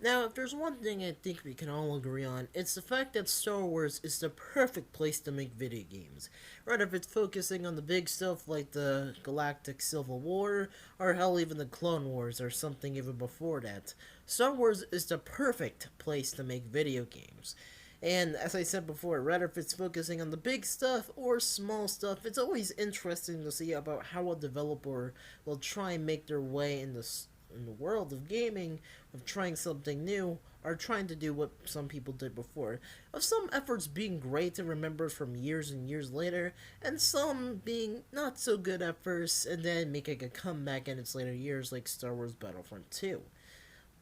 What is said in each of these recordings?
Now, if there's one thing I think we can all agree on, it's the fact that Star Wars is the perfect place to make video games. Right, if it's focusing on the big stuff like the Galactic Civil War, or hell, even the Clone Wars, or something even before that, Star Wars is the perfect place to make video games. And as I said before, rather if it's focusing on the big stuff or small stuff, it's always interesting to see about how a developer will try and make their way in the world of gaming, of trying something new, or trying to do what some people did before. Of some efforts being great to remember from years and years later, and some being not so good at first, and then making a comeback in its later years, like Star Wars Battlefront 2.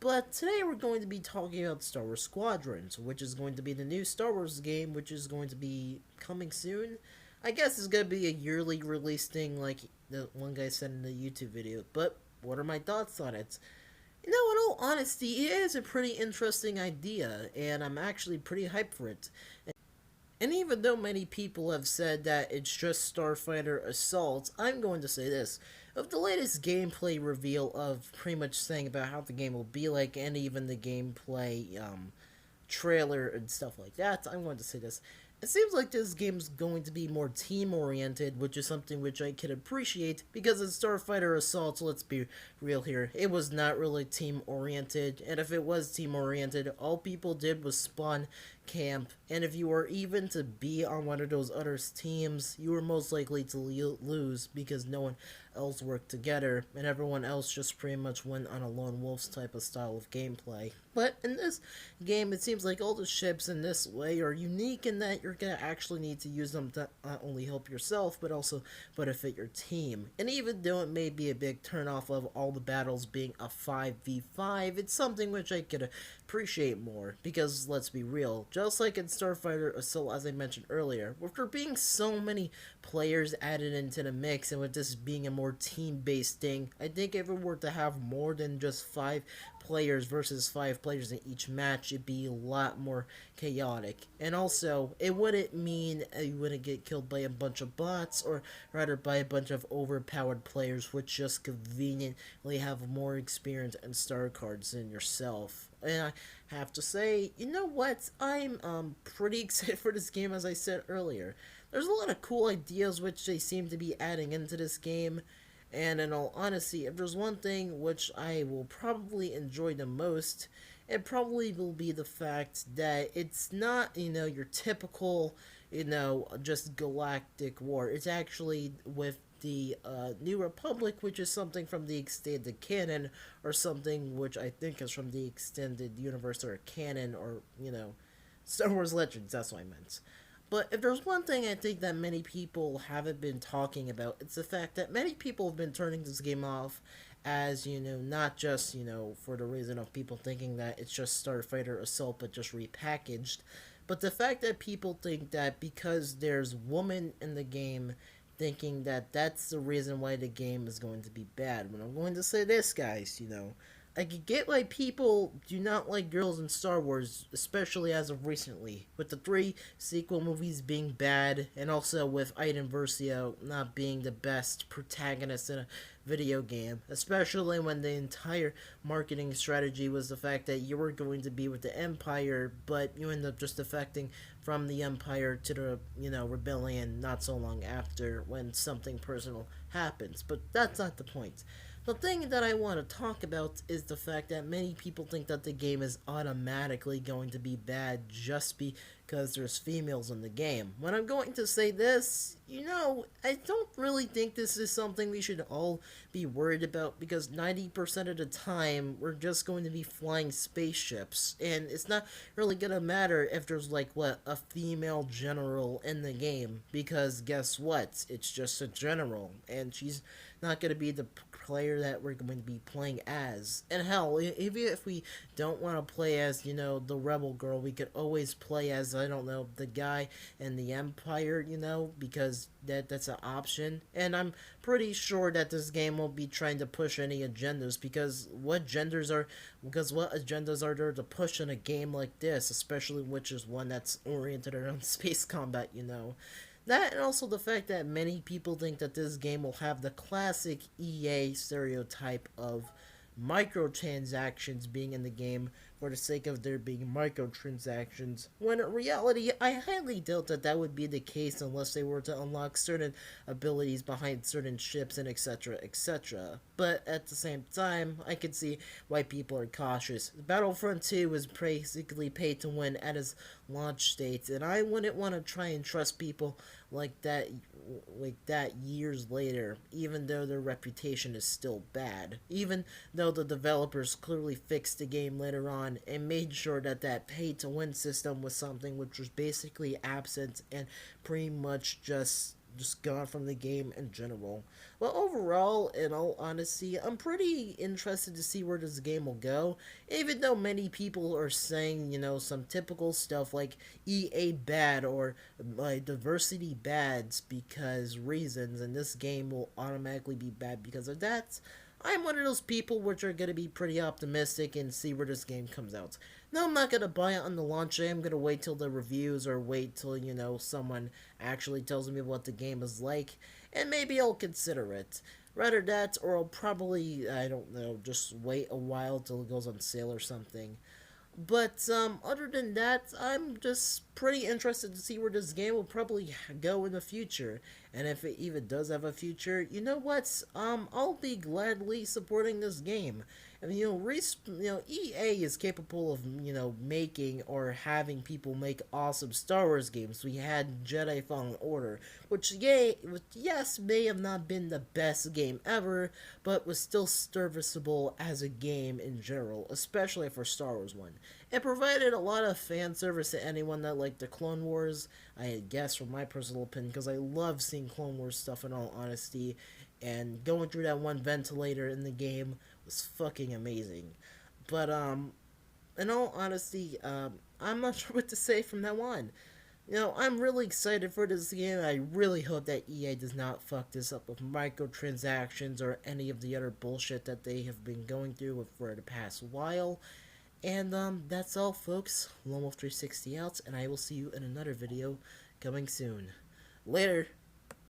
But today we're going to be talking about Star Wars Squadrons, which is going to be the new Star Wars game, which is going to be coming soon. I guess it's going to be a yearly release thing, like the one guy said in the YouTube video. But what are my thoughts on it? You know, in all honesty, it is a pretty interesting idea, and I'm actually pretty hyped for it. And even though many people have said that it's just Starfighter Assault, I'm going to say this. Of the latest gameplay reveal of pretty much saying about how the game will be like, and even the gameplay trailer and stuff like that, I'm going to say this. It seems like this game's going to be more team-oriented, which is something which I can appreciate, because in Starfighter Assault, let's be real here, it was not really team-oriented, and if it was team-oriented, all people did was spawn camp, and if you were even to be on one of those other teams, you were most likely to lose, because no one else worked together, and everyone else just pretty much went on a lone wolf type of style of gameplay. But in this game, it seems like all the ships in this way are unique in that you're gonna actually need to use them to not only help yourself, but also benefit your team. And even though it may be a big turnoff of all the battles being a 5v5, it's something which I could appreciate more, because let's be real, just like in Starfighter Assault, as I mentioned earlier, with there being so many players added into the mix, and with this being a more team-based thing, I think if it were to have more than just 5 players versus 5 players in each match, it'd be a lot more chaotic. And also, it wouldn't mean you wouldn't get killed by a bunch of bots, or rather by a bunch of overpowered players which just conveniently have more experience and star cards than yourself. And I have to say, you know what? I'm pretty excited for this game, as I said earlier. There's a lot of cool ideas which they seem to be adding into this game. And in all honesty, if there's one thing which I will probably enjoy the most, it probably will be the fact that it's not, your typical, just galactic war. It's actually with the New Republic, which is something from the extended canon, or something which I think is from the extended universe or canon, or, Star Wars Legends, that's what I meant. But if there's one thing I think that many people haven't been talking about, it's the fact that many people have been turning this game off as, not just, for the reason of people thinking that it's just Starfighter Assault but just repackaged, but the fact that people think that because there's women in the game, thinking that that's the reason why the game is going to be bad. When I'm going to say this, guys, I could get why people do not like girls in Star Wars, especially as of recently, with the 3 sequel movies being bad, and also with Iden Versio not being the best protagonist in a video game, especially when the entire marketing strategy was the fact that you were going to be with the Empire, but you end up just defecting from the Empire to the, rebellion not so long after when something personal happens. But that's not the point. The thing that I want to talk about is the fact that many people think that the game is automatically going to be bad just because there's females in the game. When I'm going to say this, I don't really think this is something we should all be worried about, because 90% of the time we're just going to be flying spaceships, and it's not really going to matter if there's a female general in the game, because guess what? It's just a general, and she's not going to be the player that we're going to be playing as. And hell, even if we don't want to play as, the rebel girl, we could always play as, I don't know, the guy in the Empire, because that's an option. And I'm pretty sure that this game won't be trying to push any agendas, because what agendas are there to push in a game like this, especially which is one that's oriented around space combat. That, and also the fact that many people think that this game will have the classic EA stereotype of microtransactions being in the game for the sake of there being microtransactions, when in reality, I highly doubt that that would be the case unless they were to unlock certain abilities behind certain ships and etc. etc. But at the same time, I can see why people are cautious. Battlefront 2 was basically pay to win at its launch date, and I wouldn't want to try and trust people like that years later, even though their reputation is still bad. Even though the developers clearly fixed the game later on and made sure that that pay to win system was something which was basically absent and pretty much just gone from the game in general. Well, overall, in all honesty, I'm pretty interested to see where this game will go. Even though many people are saying, some typical stuff like EA bad or diversity bads because reasons, and this game will automatically be bad because of that. I'm one of those people which are going to be pretty optimistic and see where this game comes out. No, I'm not going to buy it on the launch day. I'm going to wait till the reviews or wait till, someone actually tells me what the game is like, and maybe I'll consider it. Rather that, or I'll probably, I don't know, just wait a while till it goes on sale or something. But other than that, I'm just pretty interested to see where this game will probably go in the future. And if it even does have a future, you know what? I'll be gladly supporting this game. And EA is capable of making or having people make awesome Star Wars games. We had Jedi Fallen Order, which yes may have not been the best game ever, but was still serviceable as a game in general, especially for Star Wars one. It provided a lot of fan service to anyone that liked the Clone Wars. I guess from my personal opinion, because I love seeing Clone Wars stuff in all honesty, and going through that one ventilator in the game was fucking amazing. But in all honesty, I'm not sure what to say from now on. I'm really excited for this game. I really hope that EA does not fuck this up with microtransactions or any of the other bullshit that they have been going through for the past while. And that's all, folks. Lone Wolf 360 out, and I will see you in another video coming soon. Later.